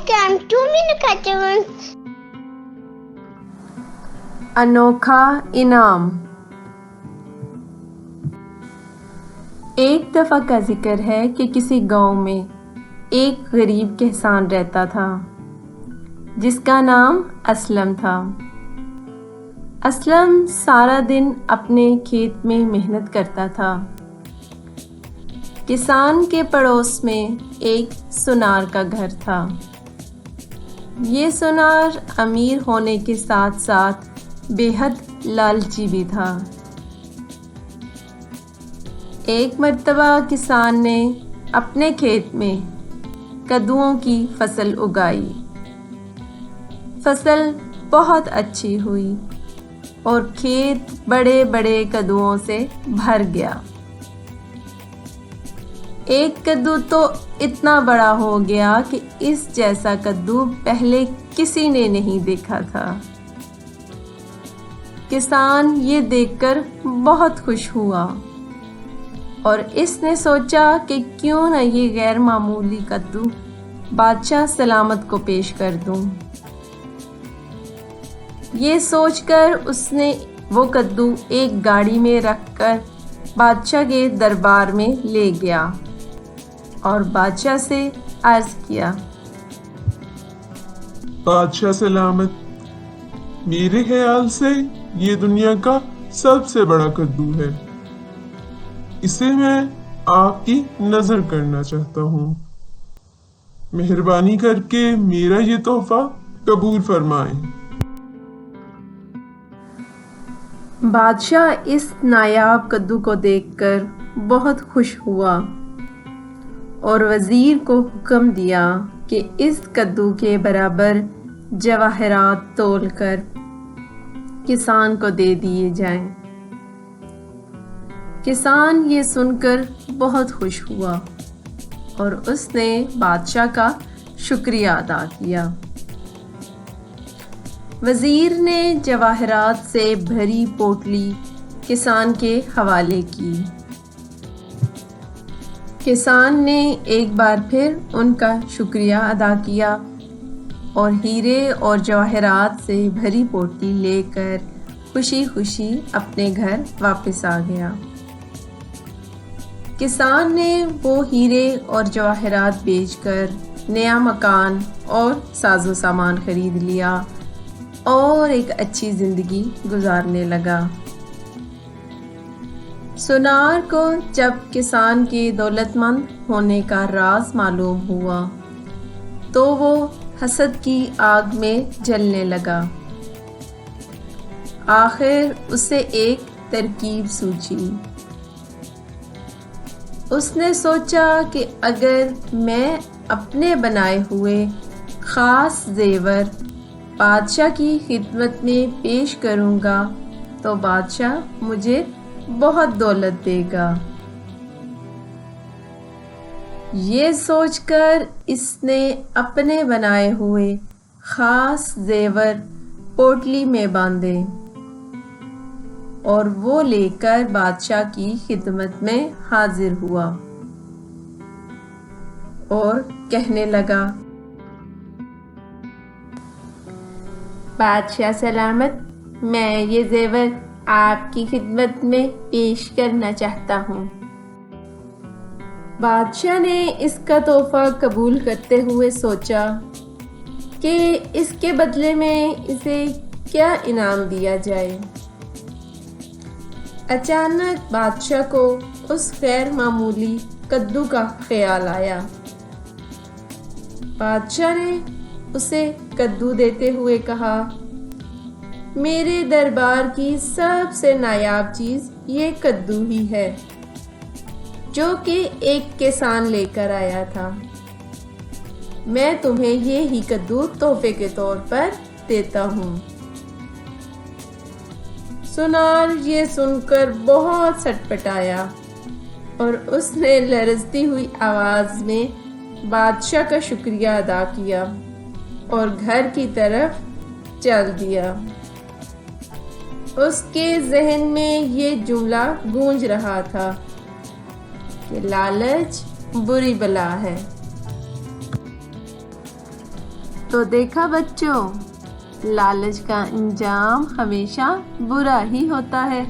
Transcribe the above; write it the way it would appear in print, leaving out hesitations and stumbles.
welcome to Minu Cartoons. انوکھا انعام۔ ایک دفعہ کا ذکر ہے کہ کسی گاؤں میں ایک غریب کسان رہتا تھا جس کا نام اسلم تھا۔ اسلم سارا دن اپنے کھیت میں محنت کرتا تھا۔ کسان کے پڑوس میں ایک سونار کا گھر تھا۔ یہ سونار امیر ہونے کے ساتھ ساتھ بے حد لالچی بھی تھا۔ ایک مرتبہ کسان نے اپنے کھیت میں کدوؤں کی فصل اگائی۔ فصل بہت اچھی ہوئی اور کھیت بڑے بڑے کدوؤں سے بھر گیا۔ ایک کدو تو اتنا بڑا ہو گیا کہ اس جیسا کدو پہلے کسی نے نہیں دیکھا تھا۔ کسان یہ دیکھ کر بہت خوش ہوا اور اس نے سوچا کہ کیوں نہ یہ غیر معمولی کدو بادشاہ سلامت کو پیش کر دوں۔ یہ سوچ کر اس نے وہ کدو ایک گاڑی میں رکھ کر بادشاہ کے دربار میں لے گیا اور بادشاہ سے عرض کیا، بادشاہ سلامت، میرے خیال سے یہ دنیا کا سب سے بڑا کدو ہے۔ اسے میں آپ کی نظر کرنا چاہتا ہوں۔ مہربانی کر کے میرا یہ تحفہ قبول فرمائیں۔ بادشاہ اس نایاب کدو کو دیکھ کر بہت خوش ہوا اور وزیر کو حکم دیا کہ اس کدو کے برابر جواہرات تول کر کسان کو دے دیے جائیں۔ کسان یہ سن کر بہت خوش ہوا اور اس نے بادشاہ کا شکریہ ادا کیا۔ وزیر نے جواہرات سے بھری پوٹلی کسان کے حوالے کی۔ کسان نے ایک بار پھر ان کا شکریہ ادا کیا اور ہیرے اور جواہرات سے بھری پوٹلی لے کر خوشی خوشی اپنے گھر واپس آ گیا۔ کسان نے وہ ہیرے اور جواہرات بیچ کر نیا مکان اور ساز و سامان خرید لیا اور ایک اچھی زندگی گزارنے لگا۔ سونار کو جب کسان کے دولت مند ہونے کا راز معلوم ہوا تو وہ حسد کی آگ میں جلنے لگا۔ آخر اسے ایک ترکیب سوچی۔ اس نے سوچا کہ اگر میں اپنے بنائے ہوئے خاص زیور بادشاہ کی خدمت میں پیش کروں گا تو بادشاہ مجھے بہت دولت دے گا۔ یہ سوچ کر اس نے اپنے بنائے ہوئے خاص زیور پوٹلی میں باندھے اور وہ لے کر بادشاہ کی خدمت میں حاضر ہوا اور کہنے لگا، بادشاہ سلامت، میں یہ زیور آپ کی خدمت میں پیش کرنا چاہتا ہوں۔ بادشاہ نے اس کا تحفہ قبول کرتے ہوئے سوچا کہ اس کے بدلے میں اسے کیا انعام دیا جائے۔ اچانک بادشاہ کو اس غیر معمولی کدو کا خیال آیا۔ بادشاہ نے اسے کدو دیتے ہوئے کہا، میرے دربار کی سب سے نایاب چیز یہ کدو ہی ہے جو کہ ایک کسان لے کر آیا تھا۔ میں تمہیں یہی کدو تحفے کے طور پر دیتا ہوں۔ سونار یہ سن کر بہت سٹپٹایا اور اس نے لرزتی ہوئی آواز میں بادشاہ کا شکریہ ادا کیا اور گھر کی طرف چل دیا۔ اس کے ذہن میں یہ جملہ گونج رہا تھا کہ لالچ بری بلا ہے۔ تو دیکھا بچوں، لالچ کا انجام ہمیشہ برا ہی ہوتا ہے۔